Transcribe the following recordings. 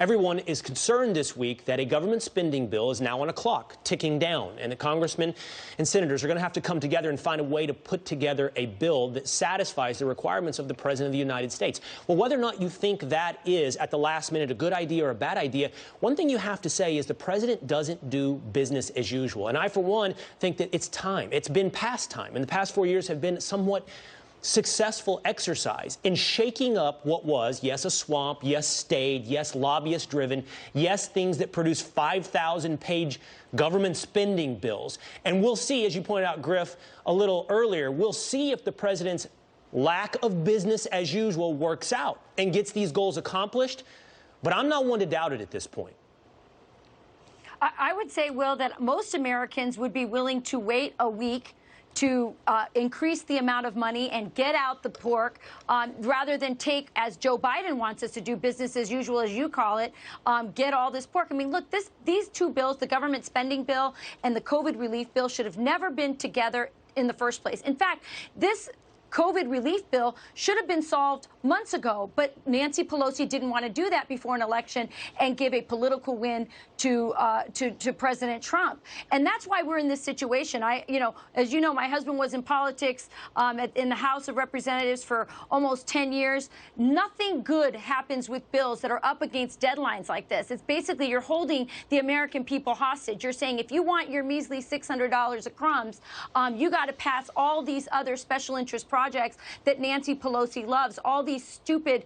Everyone is concerned this week that a government spending bill is now on a clock, ticking down, and that congressmen and senators are going to have to come together and find a way to put together a bill that satisfies the requirements of the President of the United States. Well, whether or not you think that is, at the last minute, a good idea or a bad idea, one thing you have to say is the President doesn't do business as usual. And I, for one, think that it's time. It's been past time. And the past 4 years have been somewhat successful exercise in shaking up what was, yes, a swamp, yes, staid, yes, lobbyist-driven, yes, things that produce 5,000-page government spending bills. And we'll see, as you pointed out, Griff, a little earlier, we'll see if the President's lack of business as usual works out and gets these goals accomplished. But I'm not one to doubt it at this point. I would say, Will, that most Americans would be willing to wait a week to increase the amount of money and get out the pork rather than take, as Joe Biden wants us to do, business as usual, as you call it, get all this pork. I mean, look, these two bills, the government spending bill and the COVID relief bill, should have never been together in the first place. In fact, this COVID relief bill should have been solved months ago, but Nancy Pelosi didn't want to do that before an election and give a political win to President Trump. And that's why we're in this situation. As you know, my husband was in politics in the House of Representatives for almost 10 years. Nothing good happens with bills that are up against deadlines like this. It's basically you're holding the American people hostage. You're saying if you want your measly $600 of crumbs, you got to pass all these other special interest projects that Nancy Pelosi loves, all these stupid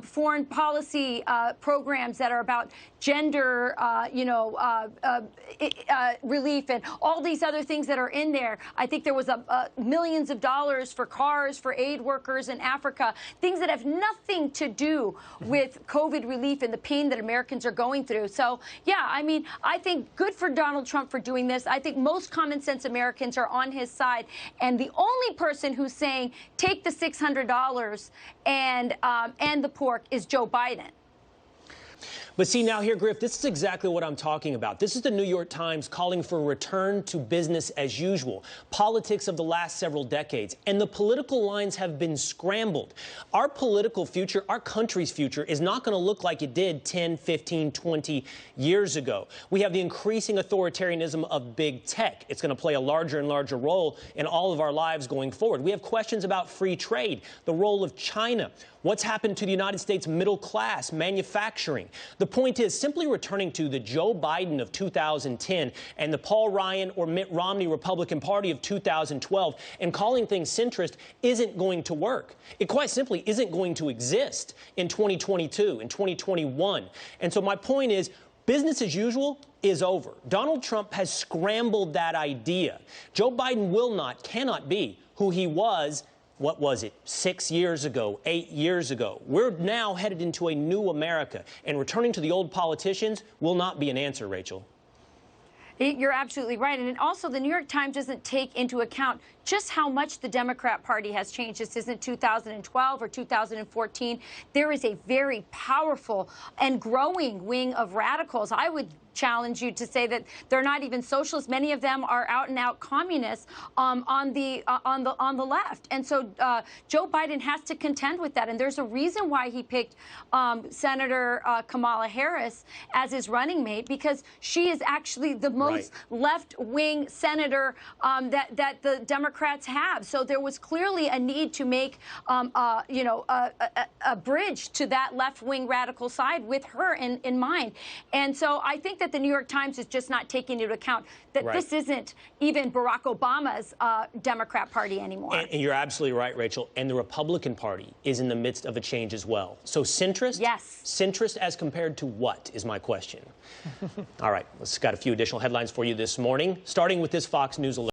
foreign policy programs that are about gender, relief and all these other things that are in there. I think there was millions of dollars for cars for aid workers in Africa, things that have nothing to do with COVID relief and the pain that Americans are going through. So, yeah, I mean, I think good for Donald Trump for doing this. I think most common sense Americans are on his side. And the only person who's saying take the $600 and the pork is Joe Biden. But see, now here, Griff, this is exactly what I'm talking about. This is the New York Times calling for a return to business as usual, politics of the last several decades. And the political lines have been scrambled. Our political future, our country's future, is not going to look like it did 10, 15, 20 years ago. We have the increasing authoritarianism of big tech. It's going to play a larger and larger role in all of our lives going forward. We have questions about free trade, the role of China, what's happened to the United States middle class, manufacturing. The point is simply returning to the Joe Biden of 2010 and the Paul Ryan or Mitt Romney Republican Party of 2012 and calling things centrist isn't going to work. It quite simply isn't going to exist in 2022, in 2021. And so my point is, business as usual is over. Donald Trump has scrambled that idea. Joe Biden will not, cannot be who he was, what was it, 6 years ago, 8 years ago. We're now headed into a new America, and returning to the old politicians will not be an answer, Rachel. You're absolutely right. And also, the New York Times doesn't take into account just how much the Democrat Party has changed. This isn't 2012 or 2014. There is a very powerful and growing wing of radicals. I would challenge you to say that they're not even socialists. Many of them are out-and-out communists on the left. And so Joe Biden has to contend with that. And there's a reason why he picked Senator Kamala Harris as his running mate, because she is actually the most left-wing senator that the Democrats have. So there was clearly a need to make a bridge to that left-wing radical side with her in mind. And so I think that the New York Times is just not taking into account that this isn't even Barack Obama's Democrat Party anymore. And you're absolutely right, Rachel. And the Republican Party is in the midst of a change as well. So centrist? Yes. Centrist as compared to what is my question. All right, let's got a few additional headlines for you this morning, starting with this Fox News alert.